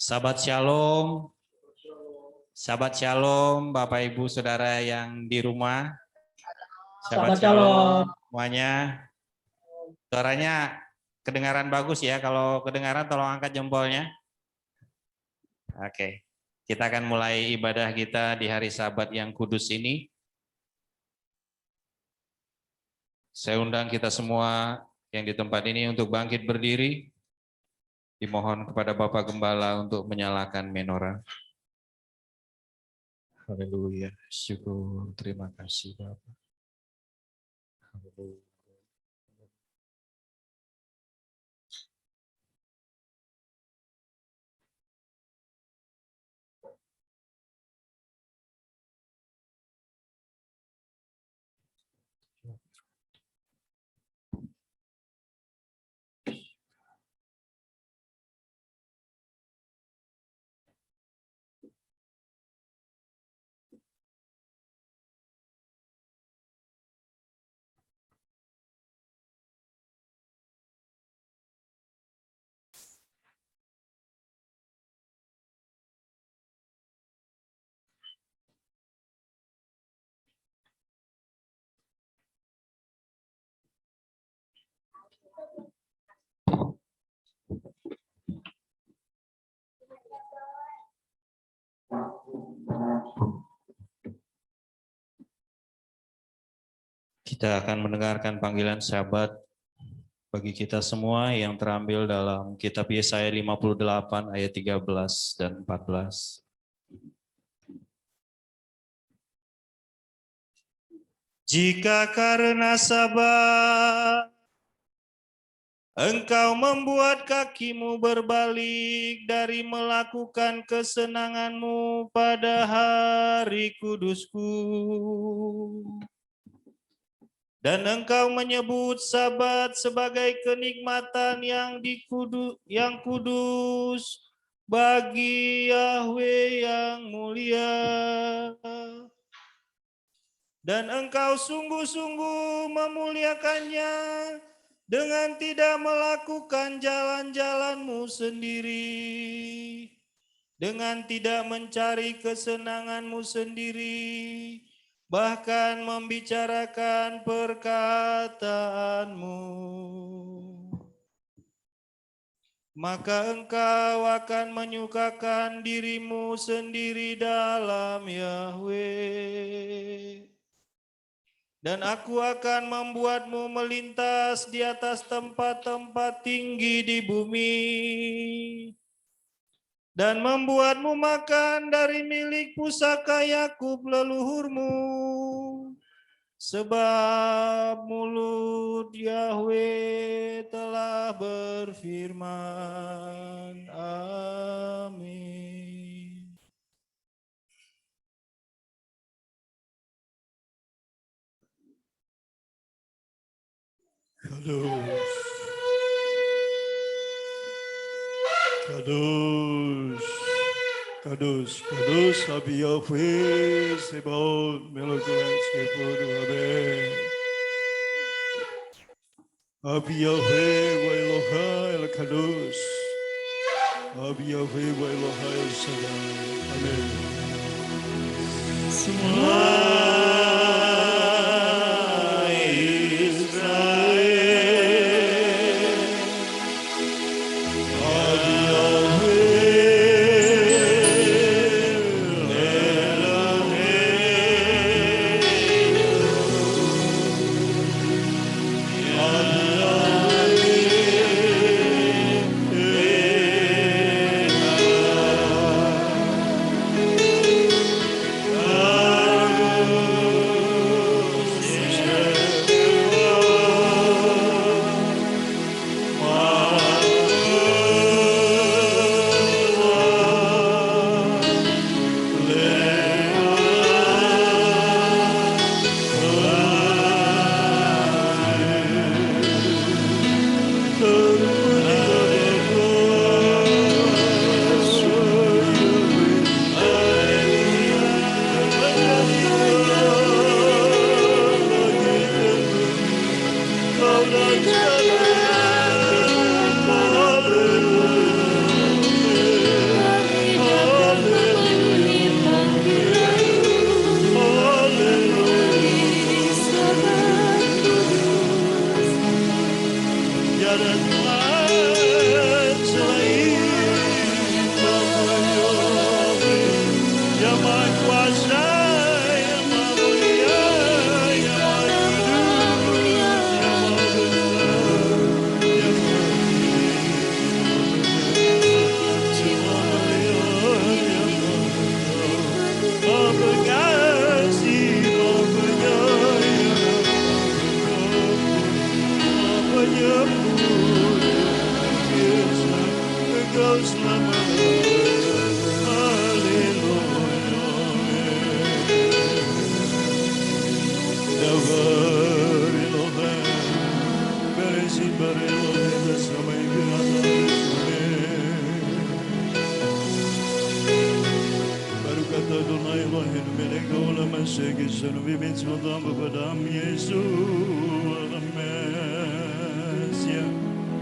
Sahabat Shalom, Sahabat Shalom, Bapak Ibu Saudara yang di rumah. Sahabat Shalom semuanya. Suaranya kedengaran bagus ya, kalau kedengaran tolong angkat jempolnya. Oke, kita akan mulai ibadah kita di hari Sabat yang kudus ini. Saya undang kita semua yang di tempat ini untuk bangkit berdiri. Dimohon kepada Bapak Gembala untuk menyalakan menorah. Haleluya, syukur, terima kasih Bapak. Haleluya. Kita akan mendengarkan panggilan Sabat bagi kita semua yang terambil dalam kitab Yesaya 58 ayat 13 dan 14. Jika karena sabar engkau membuat kakimu berbalik dari melakukan kesenanganmu pada hari kudusku, dan engkau menyebut Sabat sebagai kenikmatan yang kudus bagi Yahweh yang mulia, dan engkau sungguh-sungguh memuliakannya dengan tidak melakukan jalan-jalanmu sendiri, dengan tidak mencari kesenanganmu sendiri, bahkan membicarakan perkataanmu, maka engkau akan menyukakan dirimu sendiri dalam Yahweh. Dan aku akan membuatmu melintas di atas tempat-tempat tinggi di bumi, dan membuatmu makan dari milik pusaka Yakub leluhurmu, sebab mulut Yahweh telah berfirman. Amin. Kadosh, Kadosh, Kadosh, Kadosh, Abi Yahweh, Sebaot, Melokot, Skepod, Amen. Abi Yahweh, wa Elohai, El Kadosh, Abi Yahweh, wa Elohai, El Shaddai. Amen. Semua Son of immense Madame Badam Yesu Alamesia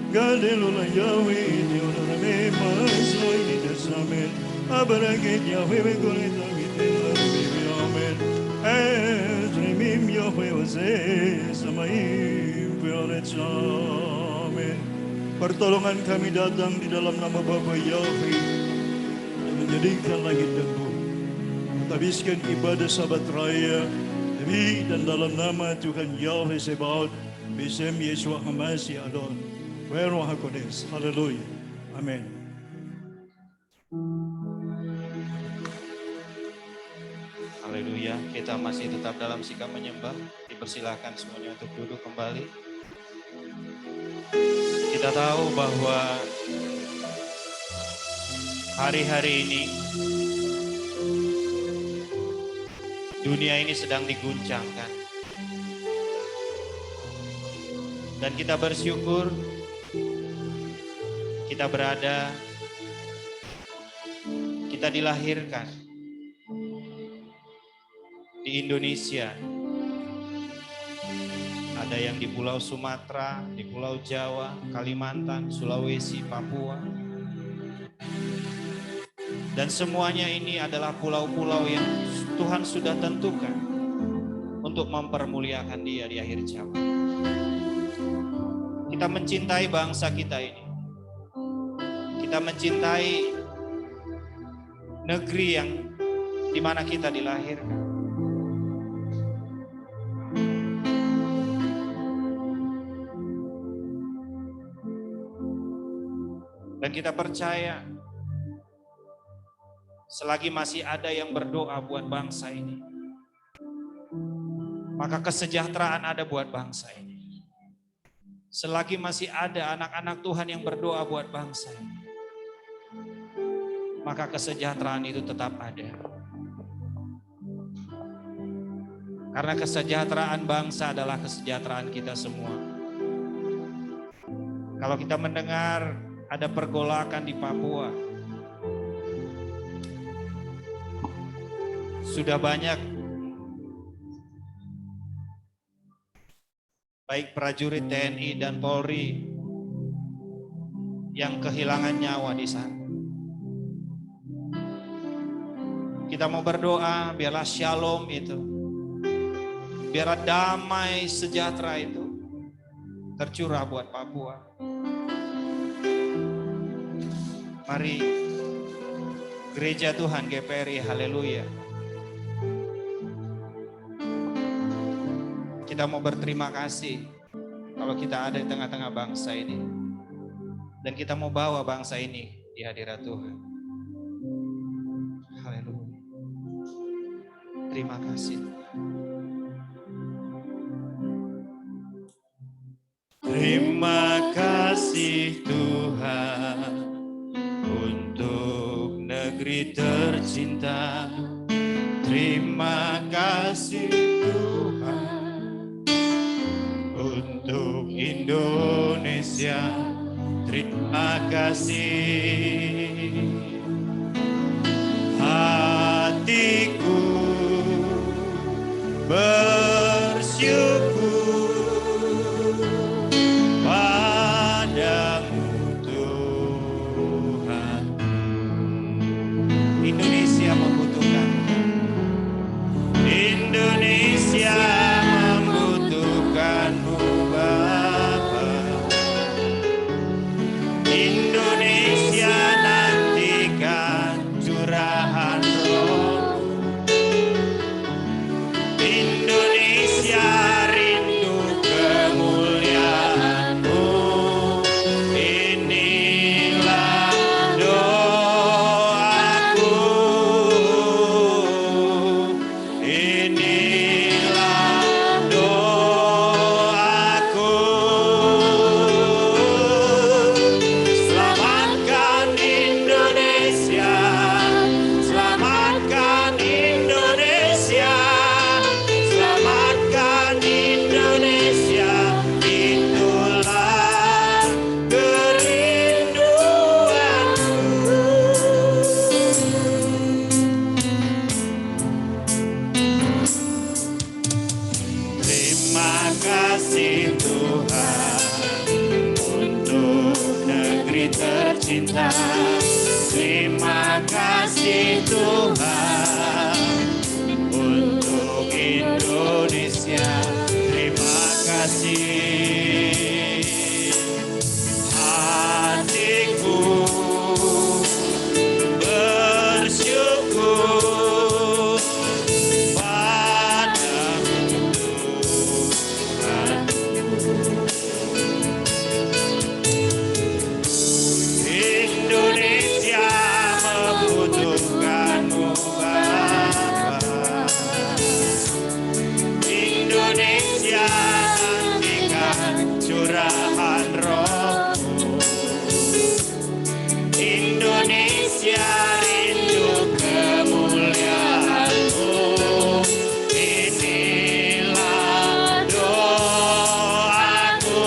Galilula Yahweh Diorame Masoi Desamen Abaragit Yahweh Goleta Vitela Bibi Amen Ezrimim Yahweh Ose Samaim Violet Amen. Pertolongan kami datang di dalam nama Bapa Yahweh yang menjadikan langit dan bumi. Habiskan ibadah Sabat Raya demi dan dalam nama Tuhan Yahweh Sebaot, Bisem Yeshua Hamasi Adon, Weruah HaKodes. Haleluya. Amin. Haleluya. Kita masih tetap dalam sikap menyembah. Dipersilahkan semuanya untuk duduk kembali. Kita tahu bahwa hari-hari ini dunia ini sedang diguncangkan. Dan kita bersyukur kita berada, kita dilahirkan di Indonesia. Ada yang di Pulau Sumatera, di Pulau Jawa, Kalimantan, Sulawesi, Papua. Dan semuanya ini adalah pulau-pulau yang Tuhan sudah tentukan untuk mempermuliakan Dia di akhir zaman. Kita mencintai bangsa kita ini. Kita mencintai negeri yang di mana kita dilahirkan. Dan kita percaya selagi masih ada yang berdoa buat bangsa ini, maka kesejahteraan ada buat bangsa ini. Selagi masih ada anak-anak Tuhan yang berdoa buat bangsa ini, maka kesejahteraan itu tetap ada. Karena kesejahteraan bangsa adalah kesejahteraan kita semua. Kalau kita mendengar ada pergolakan di Papua, sudah banyak baik prajurit TNI dan Polri yang kehilangan nyawa di sana. Kita mau berdoa biarlah shalom itu, biarlah damai sejahtera itu tercurah buat Papua. Mari Gereja Tuhan GPRI, haleluya. Kita mau berterima kasih kalau kita ada di tengah-tengah bangsa ini. Dan kita mau bawa bangsa ini di hadirat Tuhan. Haleluya. Terima kasih. Terima kasih Tuhan untuk negeri tercinta. Terima kasih Tuhan untuk Indonesia. Terima kasih. Hatiku bersyukur padamu Tuhan. Indonesia membutuhkan. Indonesia membutuhkanmu Bapa. Indonesia nantikan curahan Roh. Indonesia kasih Tuhan untuk negeri tercinta. Terima kasih Tuhan untuk Indonesia. Terima kasih. Hatiku bersyukur padamu Tuhan. Indonesia membutuhkanmu Bapa. Indonesia nantikan curahan Roh-Mu. Indonesia rindu kemuliaan-Mu. Inilah doaku.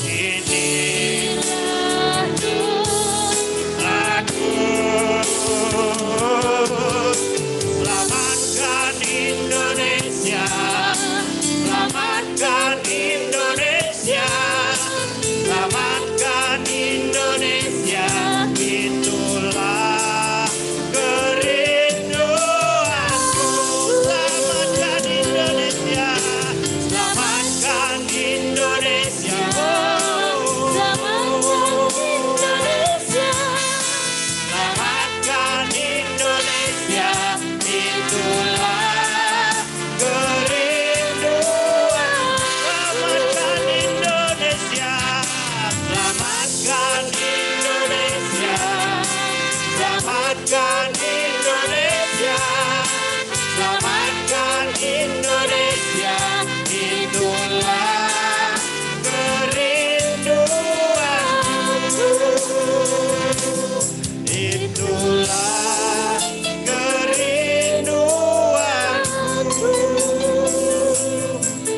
Inilah doaku. Selamatkan Indonesia. Selamatkan Indonesia. Selamatkan Indonesia. Itulah kerinduanku. Selamatkan Indonesia. Selamatkan Indonesia. Selamatkan Indonesia. Itulah kerinduan. Selamatkan Indonesia. Selamatkan Indonesia. Selamatkan Indonesia. Selamatkan Indonesia. Itulah kerinduanku. Itulah kerinduanku.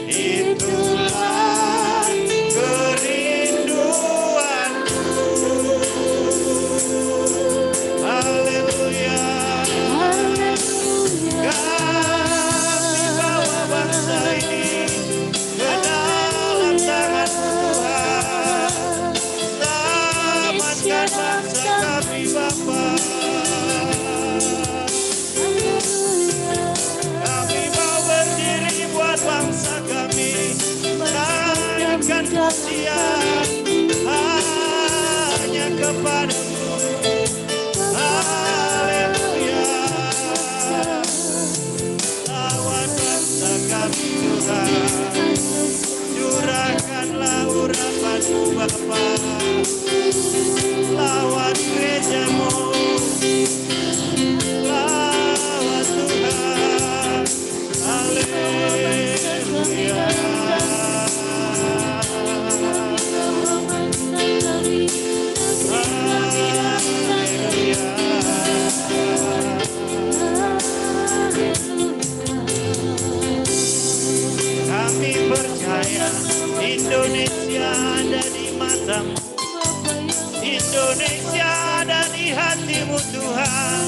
Itulah kerinduanku. Haleluya. Kami bawa bangsa ini ke dalam tangan Tuhan. Selamatkan bangsa kami Bapa. Kami mau berdiri buat bangsa kami, menanamkan kasihan hanya kepadamu. Haleluya. Lawan bangsa kami Tuhan, curahkanlah urapan-Mu Bapa. Lawan gereja-Mu, lawan Tuhan. Haleluya. Kami percaya Indonesia ada di mata-Mu. Indonesia ada di hati-Mu Tuhan.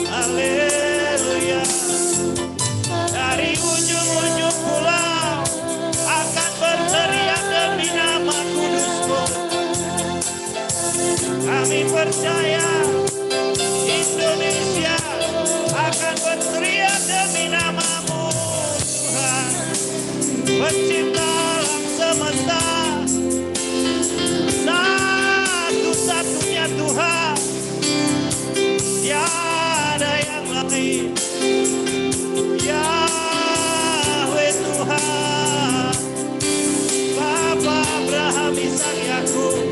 Haleluya. Dari ujung-ujung pulau akan berteriak demi nama kudus-Mu. Kami percaya Indonesia akan berteriak demi nama-Mu Tuhan. Pencipta alam semesta, satu-satunya Tuhan, tiada yang lain. Yahweh Tuhan, Bapa Abraham, Ishak, Yakub,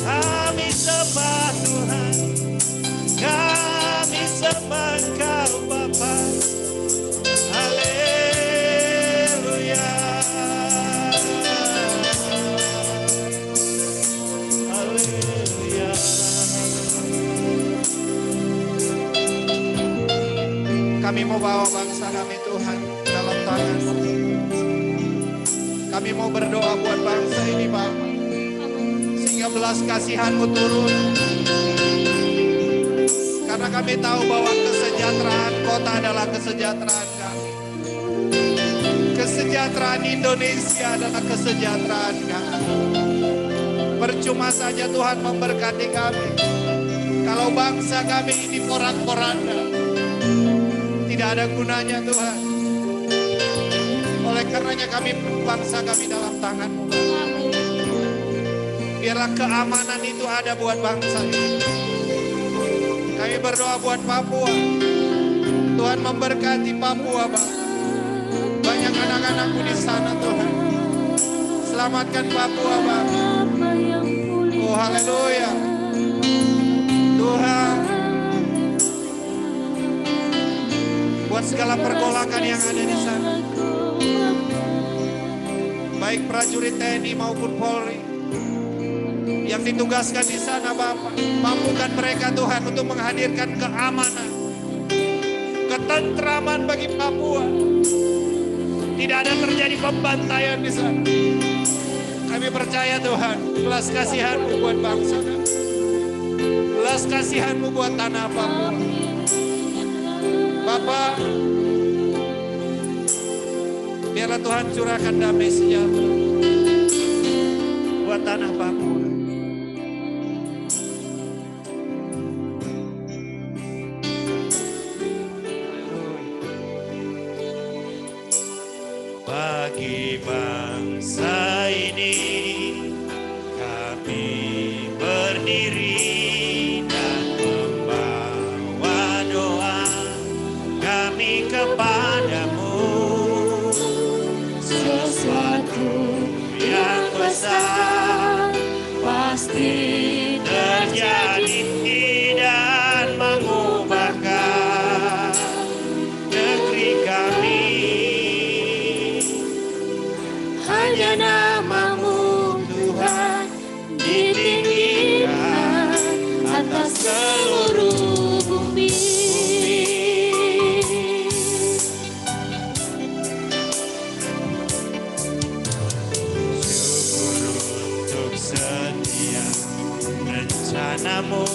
kami sembah Tuhan, kami sembah Engkau Bapa. Haleluya. Haleluya. Kami mau bawa bangsa kami Tuhan dalam tangan-Mu. Kami mau berdoa buat bangsa ini Bapa, sehingga belas kasihan-Mu turun. Karena kami tahu bahwa kesejahteraan kesejahteraan kota adalah kesejahteraan kami. Kesejahteraan Indonesia adalah kesejahteraan kami. Percuma saja Tuhan memberkati kami kalau bangsa kami ini porak-poranda. Tidak ada gunanya Tuhan. Oleh karenanya bangsa kami dalam tangan-Mu. Biarlah keamanan itu ada buat bangsa ini. Kami berdoa buat Papua. Tuhan memberkati Papua, Bapa. Banyak anak-anakku di sana, Tuhan. Selamatkan Papua, Bapa. Oh, haleluya. Tuhan, buat segala pergolakan yang ada di sana. Baik prajurit TNI maupun Polri yang ditugaskan di sana, Bapak. Mampukan mereka Tuhan untuk menghadirkan keamanan, ketentraman bagi Papua. Tidak ada terjadi pembantaian di sana. Kami percaya Tuhan, belas kasihan-Mu buat bangsa kami. Belas kasihan-Mu buat tanah Papua. Bapak, biarlah Tuhan curahkan damai sejahtera buat tanah Papua. Bagi bangsa ini kami berdiri dan membawa doa kami kepada-Mu. Sesuatu yang besar pasti terjadi dan mengubahkan negeri kami. Hanya nama-Mu Tuhan ditinggikan atas seluruh bumi. Syukur untuk setiap rencana-Mu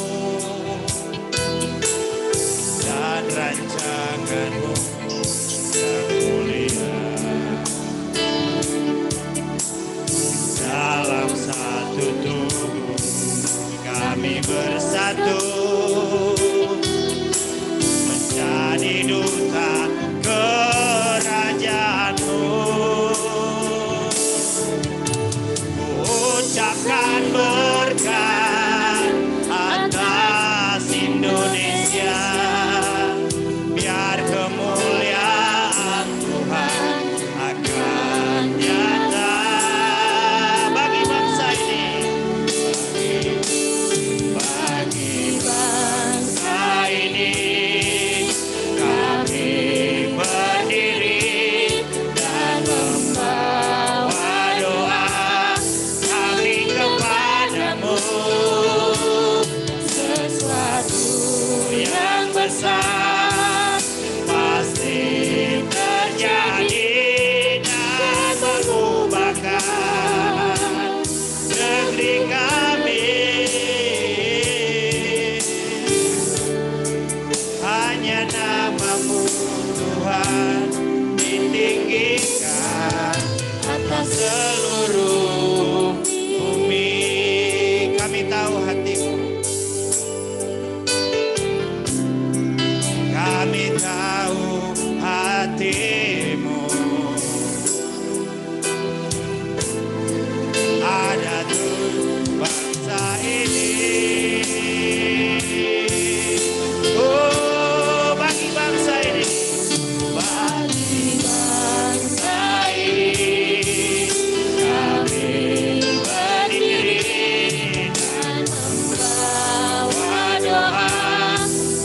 dan rancangan-Mu yang mulia. Dalam satu tubuh kami bersatu menjadi duta kerajaan-Mu. Ucapkan berkat atas Indonesia, biar kemuliaan Tuhan akan nyata. Bagi bangsa ini kami berdiri dan membawa doa kami kepada-Mu. Sesuatu yang besar pasti terjadi dan mengubahkan negeri kami. Hanya nama-Mu Tuhan ditinggikan atas seluruh bumi. Kami tahu hati-Mu, kami tahu hati-Mu. Ada tuh bangsa ini. Oh, bagi bangsa ini, bagi bangsa ini kami berdiri dan membawa doa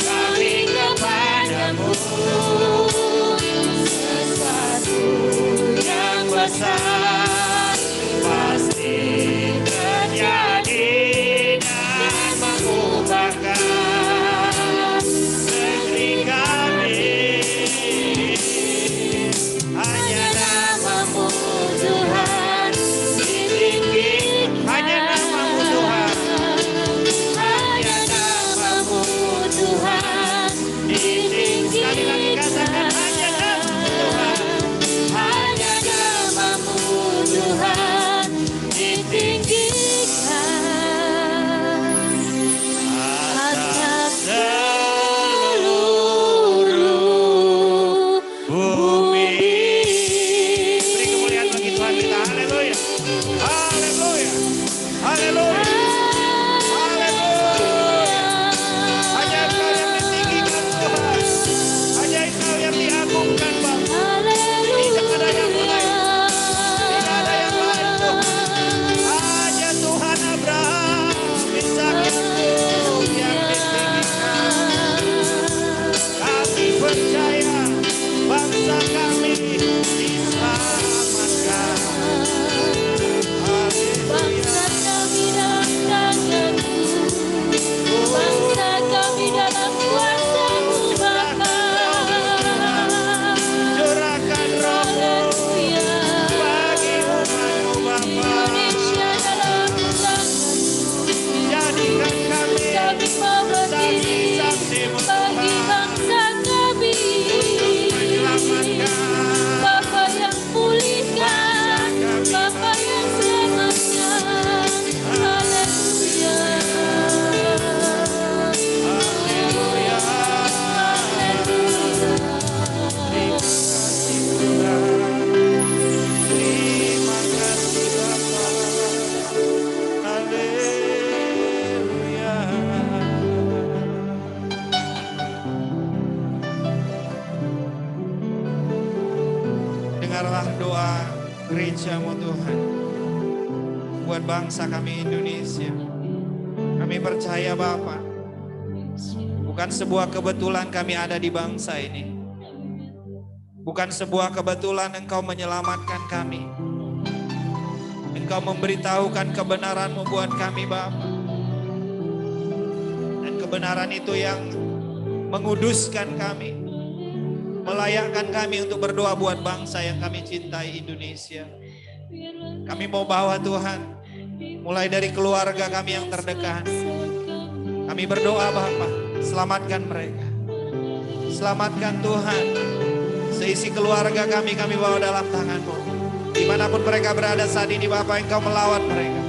kami kepada-Mu. diselamatkan. Bangsa kami dalam tangan-Mu, bangsa kami dalam kuasa-Mu Bapa. Curahkan roh-Mu Haleluya. bagi umat-Mu Bapa. Indonesia dalam tangan-Mu, Jadikan kami kami mau berdiri saksi-saksi-Mu bagi Tuhan. bangsa kami. Menyelamatkan Bapa yang pulihkan, Bapa yang selamatkan. Haleluya. Haleluya. Haleluya. Terima kasih Bapa. Haleluya. Dengarlah doa gereja-Mu Tuhan. Buat bangsa kami Indonesia. Kami percaya Bapa, bukan sebuah kebetulan kami ada di bangsa ini. Bukan sebuah kebetulan Engkau menyelamatkan kami. Engkau memberitahukan kebenaran-Mu buat kami Bapa. Dan kebenaran itu yang menguduskan kami, melayakkan kami untuk berdoa buat bangsa yang kami cintai, Indonesia. Kami mau bawa Tuhan, mulai dari keluarga kami yang terdekat. Kami berdoa Bapa, selamatkan mereka. Selamatkan Tuhan. Seisi keluarga kami bawa dalam tangan-Mu. Dimanapun mereka berada saat ini Bapa, Engkau melawat mereka.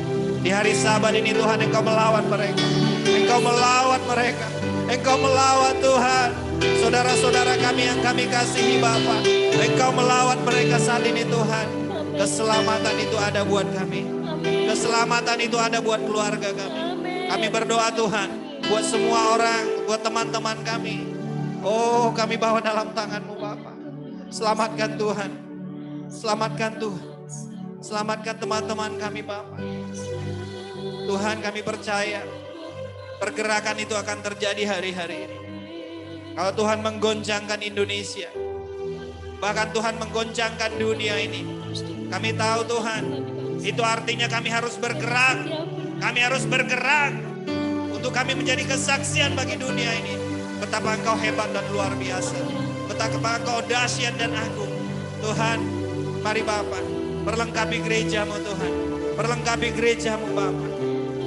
Di hari Sabat ini Tuhan, Engkau melawat mereka. Engkau melawat mereka. Engkau melawat Tuhan. Saudara-saudara kami yang kami kasihi Bapa, Engkau melawat mereka saat ini Tuhan. Keselamatan itu ada buat kami. Keselamatan itu ada buat keluarga kami. Kami berdoa Tuhan, buat semua orang, buat teman-teman kami. Oh, kami bawa dalam tangan-Mu Bapa. Selamatkan Tuhan. Selamatkan Tuhan. Selamatkan teman-teman kami Bapa. Tuhan, kami percaya pergerakan itu akan terjadi hari-hari ini. Kalau Tuhan menggoncangkan Indonesia, bahkan Tuhan menggoncangkan dunia ini, kami tahu Tuhan, itu artinya kami harus bergerak. Kami harus bergerak untuk kami menjadi kesaksian bagi dunia ini. Betapa Engkau hebat dan luar biasa. Betapa Engkau dahsyat dan agung. Tuhan, mari Bapa, perlengkapi gereja-Mu Tuhan. Perlengkapi gereja-Mu Bapa.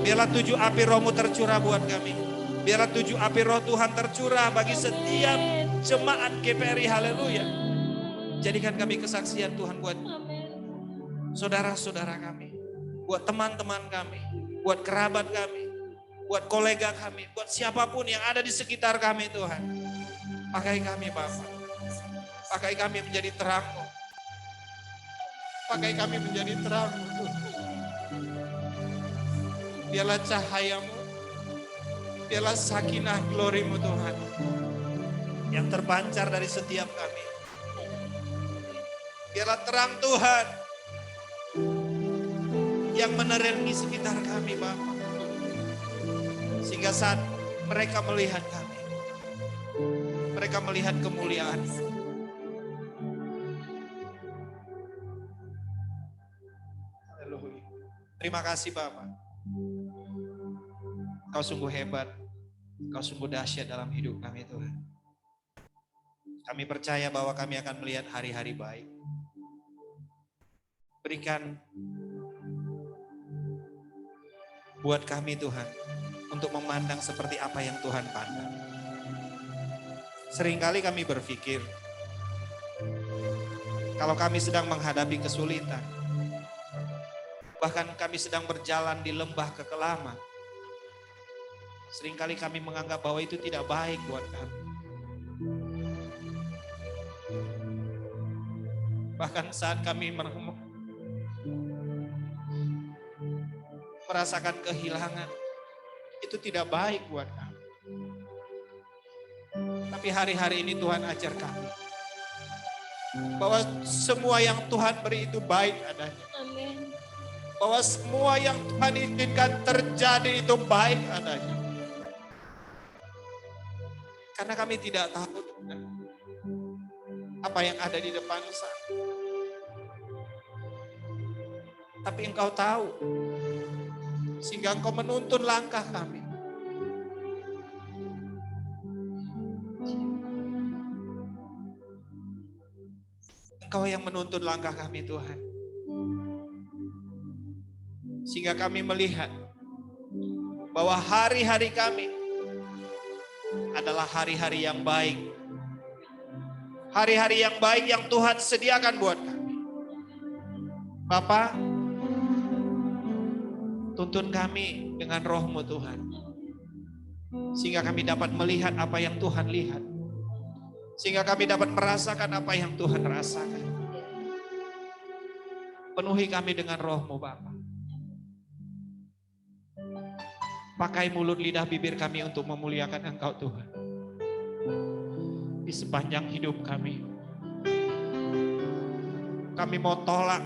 Biarlah 7 api Roh-Mu tercurah buat kami. Biarlah 7 api Roh Tuhan tercurah bagi setiap jemaat GPRI. Haleluya. Jadikan kami kesaksian Tuhan buat saudara-saudara kami, buat teman-teman kami, buat kerabat kami, buat kolega kami, buat siapapun yang ada di sekitar kami Tuhan. Pakai kami Bapa. Pakai kami menjadi terang-Mu. Pakai kami menjadi terang-Mu Tuhan. Biarlah cahaya-Mu, biarlah sakinah glory-Mu Tuhan yang terpancar dari setiap kami. Biarlah terang Tuhan yang menerangi sekitar kami Bapa. Sehingga saat mereka melihat kami, mereka melihat kemuliaan. Haleluya. Terima kasih Bapa. Kau sungguh hebat, Kau sungguh dahsyat dalam hidup kami Tuhan. Kami percaya bahwa kami akan melihat hari-hari baik. Berikan buat kami Tuhan, untuk memandang seperti apa yang Tuhan pandang. Seringkali kami berpikir, kalau kami sedang menghadapi kesulitan, bahkan kami sedang berjalan di lembah kekelaman, seringkali kami menganggap bahwa itu tidak baik buat kami. Bahkan saat kami merasakan kehilangan, itu tidak baik buat kami. Tapi hari-hari ini Tuhan ajar kami bahwa semua yang Tuhan beri itu baik adanya. Amin. Bahwa semua yang Tuhan izinkan terjadi itu baik adanya. Karena kami tidak tahu Tuhan, apa yang ada di depan sana. Tapi Engkau tahu, sehingga Engkau menuntun langkah kami. Engkau yang menuntun langkah kami, Tuhan. Sehingga kami melihat bahwa hari-hari kami adalah hari-hari yang baik. Hari-hari yang baik yang Tuhan sediakan buat kami. Bapa, tuntun kami dengan roh-Mu Tuhan. Sehingga kami dapat melihat apa yang Tuhan lihat. Sehingga kami dapat merasakan apa yang Tuhan rasakan. Penuhi kami dengan roh-Mu Bapa. Pakai mulut lidah bibir kami untuk memuliakan Engkau Tuhan. Di sepanjang hidup kami. Kami mau tolak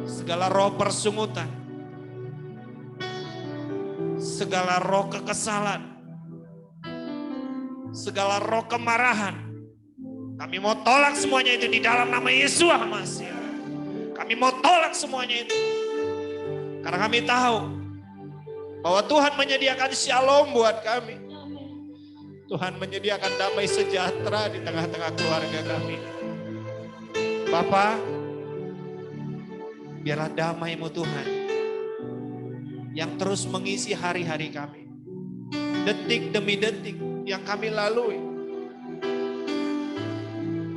segala roh persungutan. Segala roh kekesalan. Segala roh kemarahan. Kami mau tolak semuanya itu di dalam nama Yesus Masih. Kami mau tolak semuanya itu. Karena kami tahu bahwa Tuhan menyediakan shalom buat kami. Tuhan menyediakan damai sejahtera di tengah-tengah keluarga kami. Bapa, biarlah damai-Mu Tuhan yang terus mengisi hari-hari kami. Detik demi detik yang kami lalui.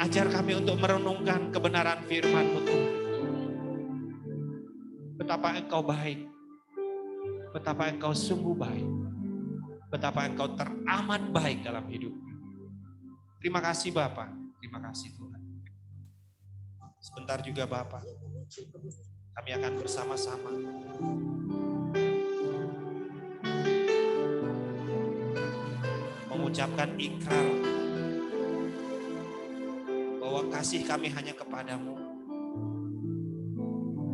Ajar kami untuk merenungkan kebenaran firman-Mu Tuhan. Betapa Engkau baik. Betapa Engkau sungguh baik. Betapa Engkau teramat baik dalam hidup. Terima kasih Bapa. Terima kasih Tuhan. Sebentar juga Bapa, kami akan bersama-sama mengucapkan ikrar bahwa kasih kami hanya kepadamu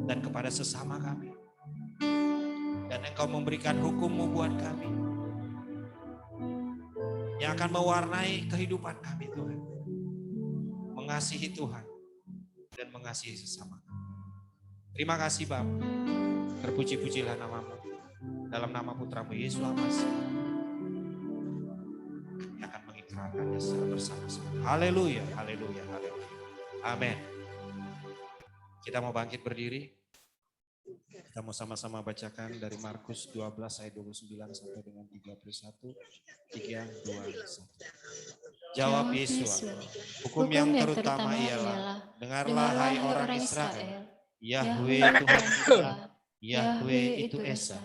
dan kepada sesama kami. Dan Engkau memberikan hukum-Mu buat kami yang akan mewarnai kehidupan kami Tuhan. Mengasihi Tuhan dan mengasihi sesama. Terima kasih Bapa. Terpuji-pujilah nama-Mu. Dalam nama Putra-Mu Yesus Masih. Kami akan mengikrarkannya secara bersama-sama. Haleluya, haleluya, haleluya. Amin. Kita mau bangkit berdiri. Kita mau sama-sama bacakan dari Markus 12 ayat 29 sampai dengan 31. 3, 2, 1. Jawab Yesus, hukum yang terutama ialah, dengarlah hai orang Israel, Yahweh Tuhan kita, Yahweh itu Esa.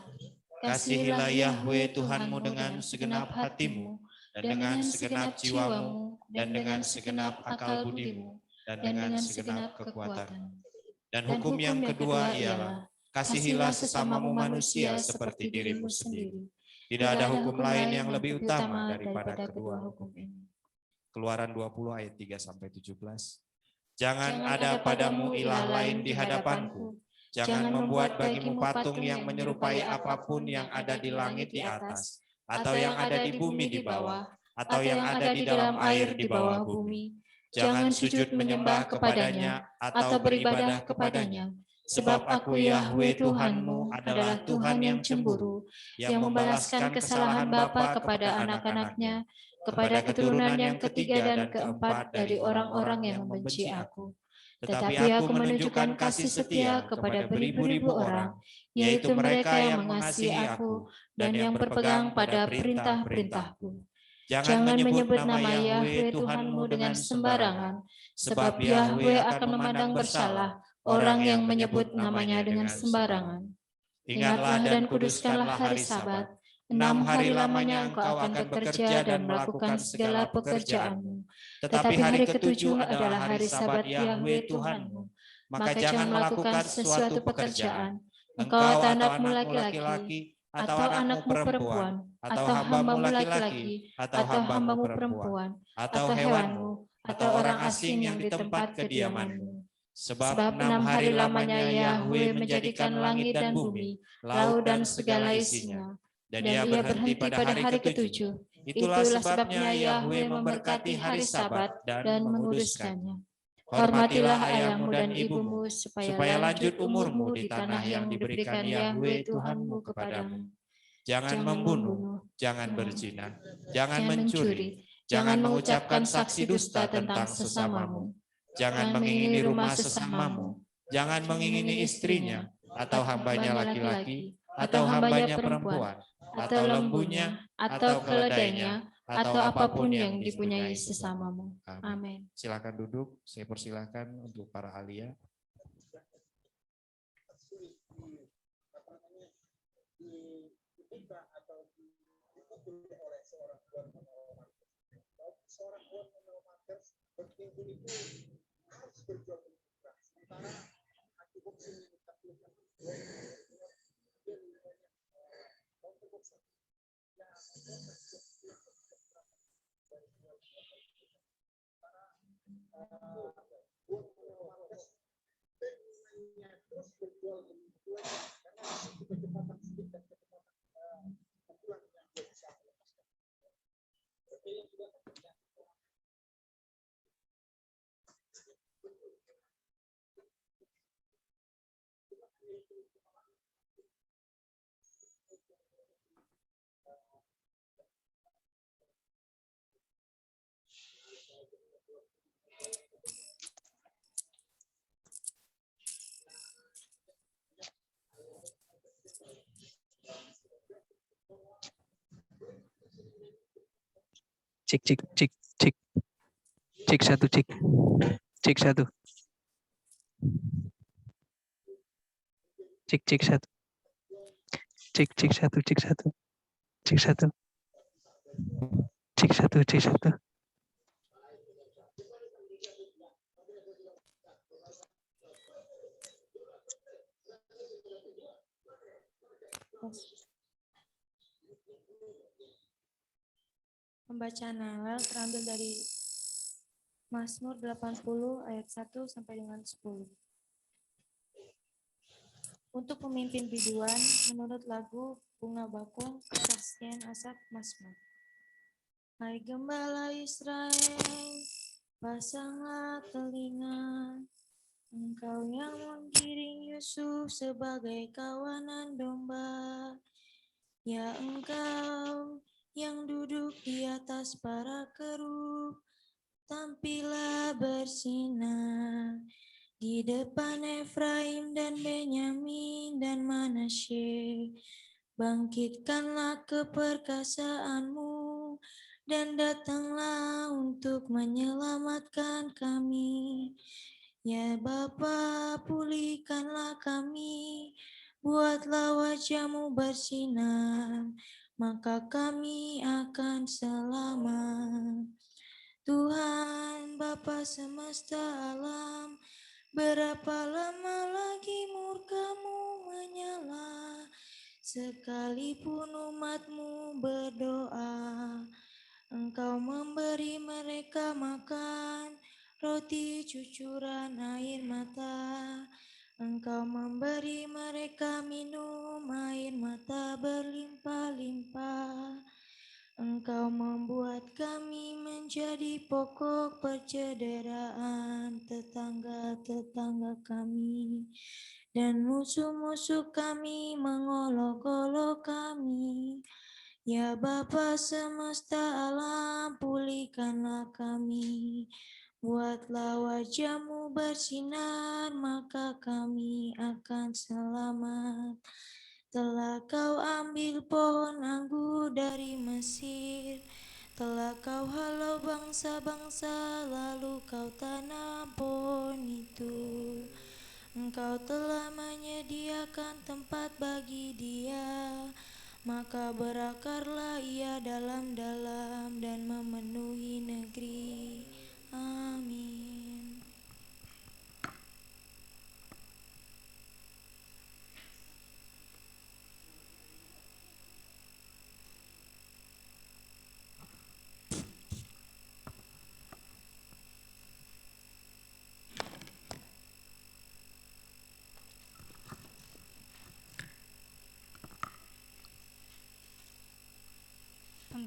Kasihilah Yahweh Tuhanmu dengan segenap hatimu, dan dengan segenap jiwamu, dan dengan segenap akal budimu, dan dengan segenap kekuatan. Dan hukum yang kedua ialah, kasihilah sesamamu manusia seperti dirimu sendiri. Tidak ada hukum lain yang lebih utama daripada kedua hukum ini. Keluaran 20 ayat 3 sampai 17. Jangan ada padamu ilah lain di hadapanku. Jangan membuat bagimu patung yang menyerupai apapun yang ada di langit di atas, atau yang ada di bumi di bawah, atau yang ada di dalam air di bawah bumi. Jangan sujud menyembah kepadanya atau beribadah kepadanya. Sebab aku Yahweh Tuhanmu adalah Tuhan yang cemburu, yang membalaskan kesalahan bapa kepada anak-anaknya, kepada keturunan yang ketiga dan keempat dari orang-orang yang membenci aku. Tetapi aku menunjukkan kasih setia kepada beribu-ribu orang, yaitu mereka yang mengasihi aku dan yang berpegang pada perintah-perintahku. Jangan menyebut nama Yahweh Tuhanmu dengan sembarangan, sebab Yahweh akan memandang bersalah orang yang menyebut namanya dengan sembarangan. Ingatlah dan kuduskanlah hari Sabat. 6 hari lamanya engkau akan bekerja dan melakukan segala pekerjaanmu. Tetapi hari ketujuh adalah hari Sabat Yahweh Tuhanmu. Maka jangan melakukan sesuatu pekerjaan, engkau atau anakmu laki-laki, atau anakmu perempuan, atau hambamu laki-laki, atau hambamu perempuan, atau hewanmu, atau orang asing yang di tempat kediamanmu. Sebab 6 hari lamanya Yahweh menjadikan langit dan bumi, laut dan segala isinya. Dan ia berhenti pada hari ketujuh. Itulah sebabnya Yahweh memberkati hari Sabat dan menguduskannya. Hormatilah ayahmu dan ibumu, supaya lanjut umurmu di tanah yang diberikan Yahweh Tuhanmu kepadamu. Jangan membunuh, jangan berzina, jangan mencuri, jangan mengucapkan saksi dusta tentang sesamamu, jangan mengingini rumah sesamamu, jangan mengingini istrinya, atau hambanya laki-laki, atau hambanya perempuan, atau lembunya, atau keledainya, atau apapun yang dipunyai sesamamu. Amin. Silakan duduk, saya persilakan untuk para ahli. Cek cek cek cek cek satu cek cek satu cek cek satu cek cek satu cek satu cek satu cek satu cek satu. Pembacaan Natal terambil dari Mazmur 80 ayat 1 sampai dengan 10. Untuk pemimpin biduan menurut lagu Bunga Bakung, kesaksian Asaf Mazmur. Hai Gembala Israel, pasanglah telinga, engkau yang menggiring Yusuf sebagai kawanan domba. Ya engkau yang duduk di atas para kerub, tampillah bersinar di depan Efraim dan Benyamin dan Manasye. Bangkitkanlah keperkasaanmu dan datanglah untuk menyelamatkan kami. Ya Bapa, pulihkanlah kami, buatlah wajah-Mu bersinar, maka kami akan selamat. Tuhan Bapa semesta alam, berapa lama lagi murka-Mu menyala, sekalipun umat-Mu berdoa, Engkau memberi mereka makan roti cucuran air mata. Engkau memberi mereka minum air mata berlimpah-limpah. Engkau membuat kami menjadi pokok percederaan tetangga-tetangga kami, dan musuh-musuh kami mengolok-olok kami. Ya Bapa semesta alam, pulihkanlah kami. Buatlah wajah-Mu bersinar, maka kami akan selamat. Telah Kau ambil pohon anggur dari Mesir, telah Kau halau bangsa-bangsa, lalu Kau tanam pohon itu. Engkau telah menyediakan tempat bagi dia, maka berakarlah ia dalam-dalam dan memenuhi negeri. Amin.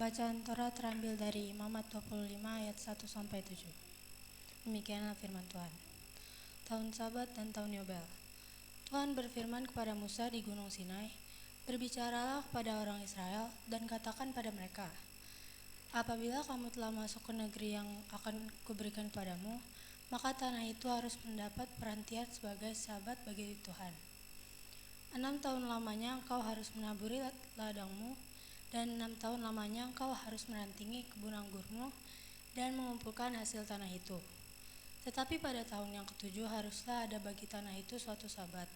Pembacaan Torah terambil dari Imamat 25 ayat 1 sampai 7. Demikianlah firman Tuhan. Tahun Sabat dan tahun Yobel. Tuhan berfirman kepada Musa di Gunung Sinai, "Berbicaralah kepada orang Israel dan katakan pada mereka, apabila kamu telah masuk ke negeri yang akan kuberikan padamu, maka tanah itu harus mendapat perhentian sebagai sabat bagi Tuhan. 6 tahun lamanya engkau harus menaburi ladangmu, dan 6 tahun lamanya engkau harus merantingi kebun anggurmu dan mengumpulkan hasil tanah itu. Tetapi pada tahun yang ketujuh haruslah ada bagi tanah itu suatu sabat,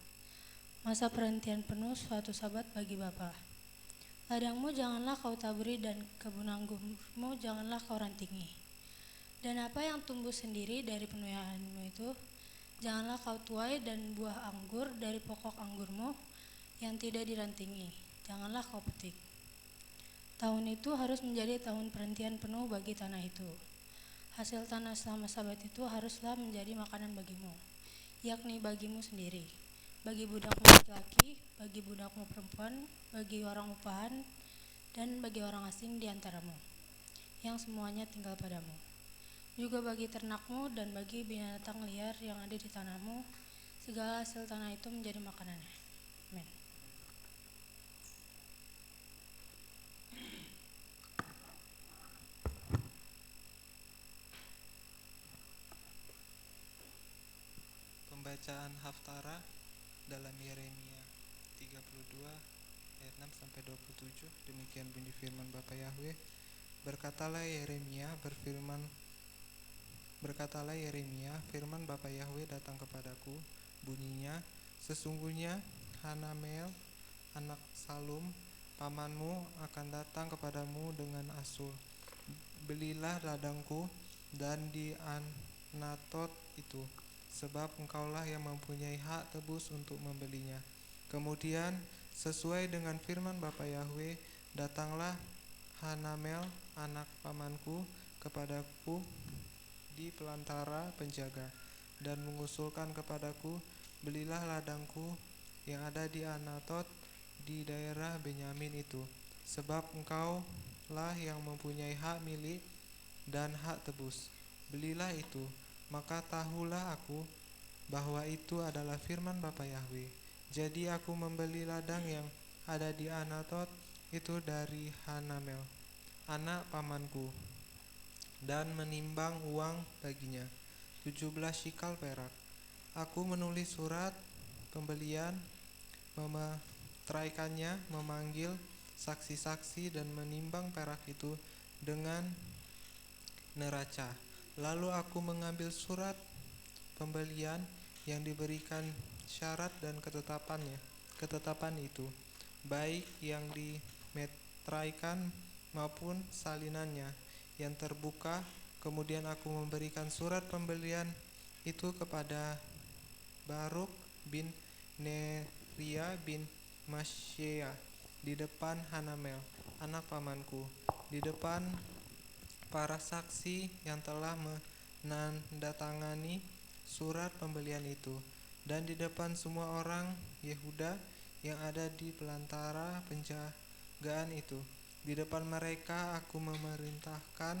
masa perhentian penuh suatu sabat bagi bapa. Ladangmu janganlah kau taburi dan kebun anggurmu janganlah kau rantingi. Dan apa yang tumbuh sendiri dari penuaianmu itu, janganlah kau tuai, dan buah anggur dari pokok anggurmu yang tidak dirantingi, janganlah kau petik. Tahun itu harus menjadi tahun perhentian penuh bagi tanah itu. Hasil tanah selama sabat itu haruslah menjadi makanan bagimu, yakni bagimu sendiri, bagi budakmu laki-laki, bagi budakmu perempuan, bagi orang upahan, dan bagi orang asing di antaramu, yang semuanya tinggal padamu. Juga bagi ternakmu dan bagi binatang liar yang ada di tanahmu, segala hasil tanah itu menjadi makanannya." Amin. Pembacaan Haftarah dalam Yeremia 32 ayat 6 sampai 27. Demikian bunyi firman Bapa Yahweh. Berkatalah Yeremia, firman Bapa Yahweh datang kepadaku, bunyinya, sesungguhnya Hanamel anak Salum pamanmu akan datang kepadamu dengan Asul. Belilah ladangku dan di Anatot itu, sebab engkaulah yang mempunyai hak tebus untuk membelinya. Kemudian sesuai dengan firman Bapa Yahweh, datanglah Hanamel anak pamanku kepadaku di pelantara penjaga dan mengusulkan kepadaku, belilah ladangku yang ada di Anatot di daerah Benyamin itu, sebab engkaulah yang mempunyai hak milik dan hak tebus. Belilah itu, maka tahulah aku bahwa itu adalah firman Bapa Yahweh. Jadi aku membeli ladang yang ada di Anatot itu dari Hanamel anak pamanku, dan menimbang uang baginya 17 shikal perak. Aku menulis surat pembelian, memeteraikannya, memanggil saksi-saksi dan menimbang perak itu dengan neraca. Lalu aku mengambil surat pembelian yang diberikan syarat dan ketetapan itu, baik yang dimeteraikan maupun salinannya yang terbuka. Kemudian aku memberikan surat pembelian itu kepada Baruk bin Neria bin Masyea di depan Hanamel anak pamanku, di depan para saksi yang telah menandatangani surat pembelian itu, dan di depan semua orang Yehuda yang ada di pelantara penjagaan itu. Di depan mereka aku memerintahkan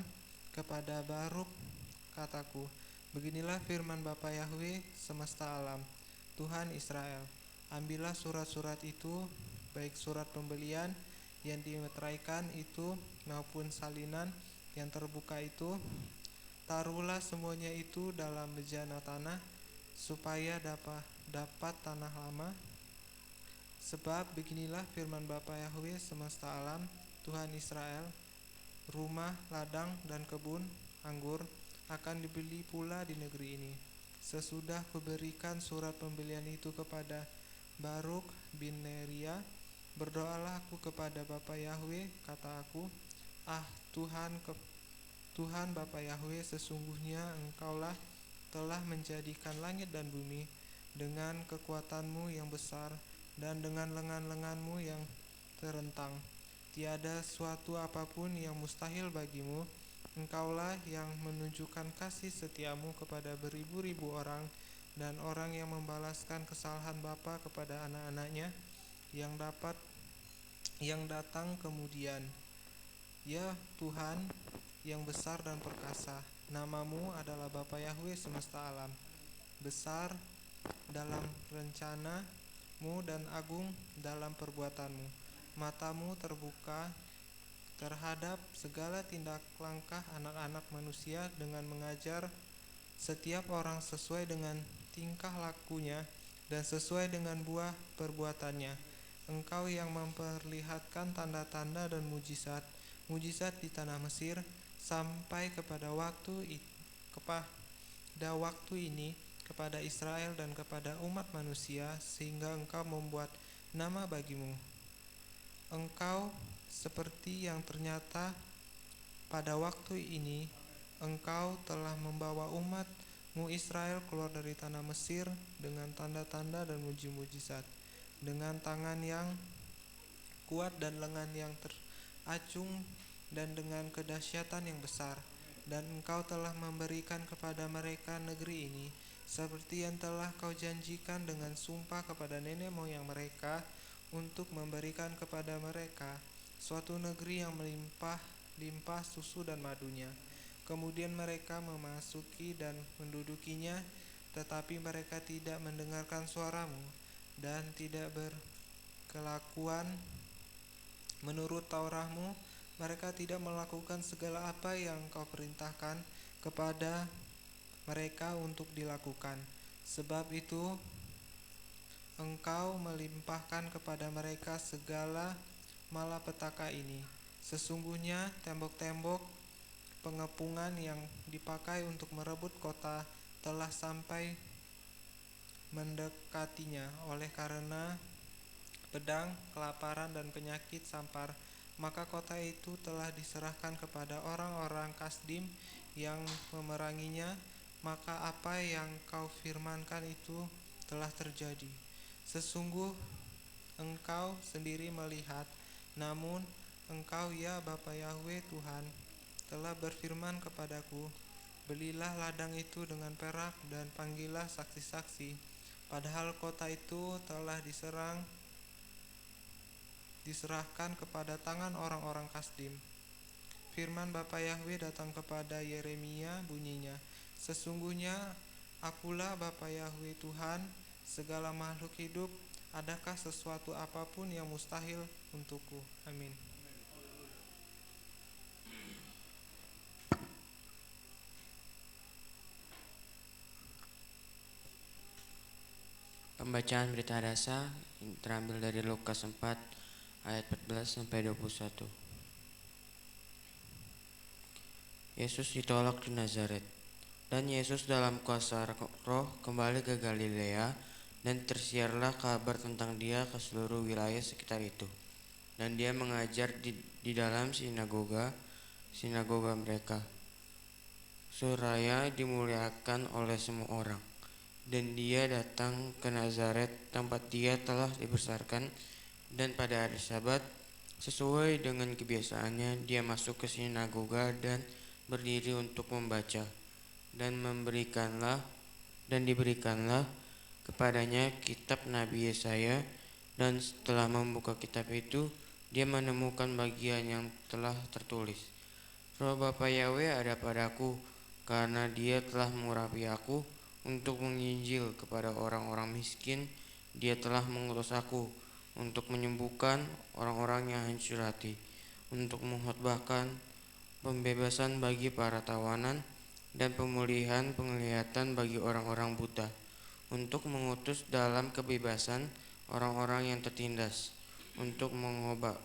kepada Baruk, kataku, beginilah firman Bapa Yahweh semesta alam, Tuhan Israel, ambillah surat-surat itu, baik surat pembelian yang dimeteraikan itu maupun salinan yang terbuka itu, taruhlah semuanya itu dalam bejana tanah, supaya dapat tanah lama. Sebab beginilah firman Bapa Yahweh semesta alam, Tuhan Israel, rumah, ladang, dan kebun anggur akan dibeli pula di negeri ini. Sesudah kuberikan surat pembelian itu kepada Baruk bin Neria, berdoalah aku kepada Bapa Yahweh, kata aku, Tuhan Bapa Yahweh, sesungguhnya engkaulah telah menjadikan langit dan bumi dengan kekuatanmu yang besar dan dengan lengan-lenganmu yang terentang. Tiada suatu apapun yang mustahil bagimu. Engkaulah yang menunjukkan kasih setiamu kepada beribu-ribu orang, dan orang yang membalaskan kesalahan bapa kepada anak-anaknya yang datang kemudian. Ya Tuhan yang besar dan perkasa, namamu adalah Bapa Yahweh semesta alam. Besar dalam rencanamu dan agung dalam perbuatanmu. Matamu terbuka terhadap segala tindak langkah anak-anak manusia dengan mengajar setiap orang sesuai dengan tingkah lakunya dan sesuai dengan buah perbuatannya. Engkau yang memperlihatkan tanda-tanda dan mujizat di tanah Mesir sampai kepada waktu ini kepada Israel dan kepada umat manusia, sehingga engkau membuat nama bagimu. Engkau seperti yang ternyata pada waktu ini engkau telah membawa umatmu Israel keluar dari tanah Mesir dengan tanda-tanda dan mujizat, dengan tangan yang kuat dan lengan yang teracung dan dengan kedahsyatan yang besar. Dan engkau telah memberikan kepada mereka negeri ini seperti yang telah kau janjikan dengan sumpah kepada nenek moyang mereka, untuk memberikan kepada mereka suatu negeri yang melimpah susu dan madunya. Kemudian mereka memasuki dan mendudukinya, tetapi mereka tidak mendengarkan suaramu dan tidak berkelakuan menurut Tauratmu. Mereka tidak melakukan segala apa yang kau perintahkan kepada mereka untuk dilakukan. Sebab itu engkau melimpahkan kepada mereka segala malapetaka ini. Sesungguhnya tembok-tembok pengepungan yang dipakai untuk merebut kota telah sampai mendekatinya. Oleh karena pedang, kelaparan, dan penyakit sampar, maka kota itu telah diserahkan kepada orang-orang Kasdim yang memeranginya. Maka apa yang kau firmankan itu telah terjadi. Sesungguh engkau sendiri melihat, namun engkau ya Bapa Yahweh Tuhan telah berfirman kepadaku, belilah ladang itu dengan perak dan panggillah saksi-saksi, padahal kota itu telah diserahkan kepada tangan orang-orang Kasdim. Firman Bapa Yahweh datang kepada Yeremia, bunyinya, sesungguhnya akulah Bapa Yahweh Tuhan segala makhluk hidup, adakah sesuatu apapun yang mustahil untukku? Amin. Pembacaan berita dasa terambil dari Lukas 4 ayat 14 sampai 21. Yesus ditolak di Nazaret. Dan Yesus dalam kuasa roh kembali ke Galilea, dan tersiarlah kabar tentang dia ke seluruh wilayah sekitar itu. Dan dia mengajar di dalam sinagoga mereka, seraya dimuliakan oleh semua orang. Dan dia datang ke Nazaret, tempat dia telah dibesarkan, dan pada hari Sabat, sesuai dengan kebiasaannya, dia masuk ke sinagoga dan berdiri untuk membaca. Dan diberikanlah kepadanya kitab Nabi Yesaya, dan setelah membuka kitab itu, dia menemukan bagian yang telah tertulis, Roh Bapa Yahweh ada padaku, karena dia telah mengurapi aku untuk menginjil kepada orang-orang miskin. Dia telah mengutus aku untuk menyembuhkan orang-orang yang hancur hati, untuk mengkhotbahkan pembebasan bagi para tawanan, dan pemulihan penglihatan bagi orang-orang buta, untuk mengutus dalam kebebasan orang-orang yang tertindas, untuk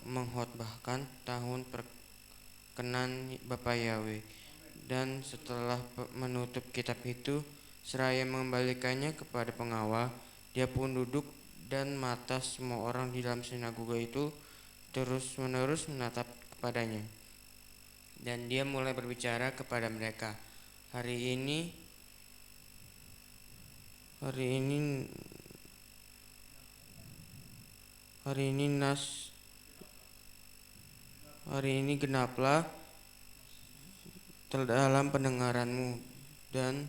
mengkhotbahkan tahun perkenan Bapa Yahweh. Dan setelah menutup kitab itu, seraya mengembalikannya kepada pengawal, dia pun duduk, dan mata semua orang di dalam sinagoga itu terus-menerus menatap kepadanya. Dan dia mulai berbicara kepada mereka, Hari ini genaplah dalam pendengaranmu. Dan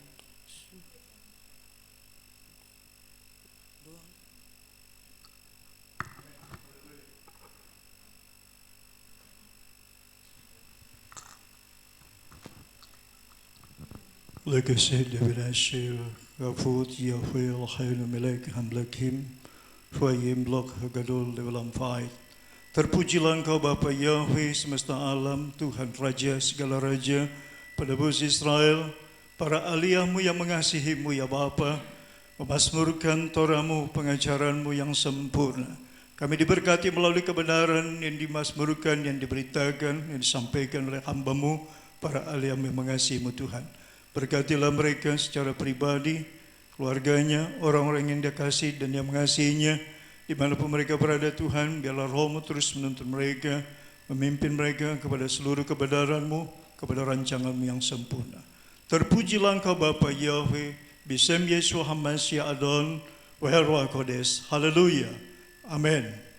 لك السيد بلا الشير غفوت يهوي الخير ملك hamlakim Fuayim blok gadol dalam fight. Terpujilah Engkau Bapa Yahweh semesta alam, Tuhan Raja segala Raja, penebus Israel, para aliyahmu yang mengasihimu ya Bapa, memasmurkan Torahmu, pengajaranmu yang sempurna. Kami diberkati melalui kebenaran yang dimasmurkan, yang diberitakan, yang disampaikan oleh hamba-Mu, para aliyahmu yang mengasihimu Tuhan. Berkatilah mereka secara pribadi, keluarganya, orang-orang yang Dia kasih dan yang mengasihinya, dimanapun mereka berada Tuhan, biarlah Roh-Mu terus menuntun mereka, memimpin mereka kepada seluruh kebenaran-Mu, kepada rancangan-Mu yang sempurna. Terpujilah Engkau Bapa Yahweh, Bisem Yeshua HaMashiach Adon, Waherwa Kodes. Haleluya. Amin.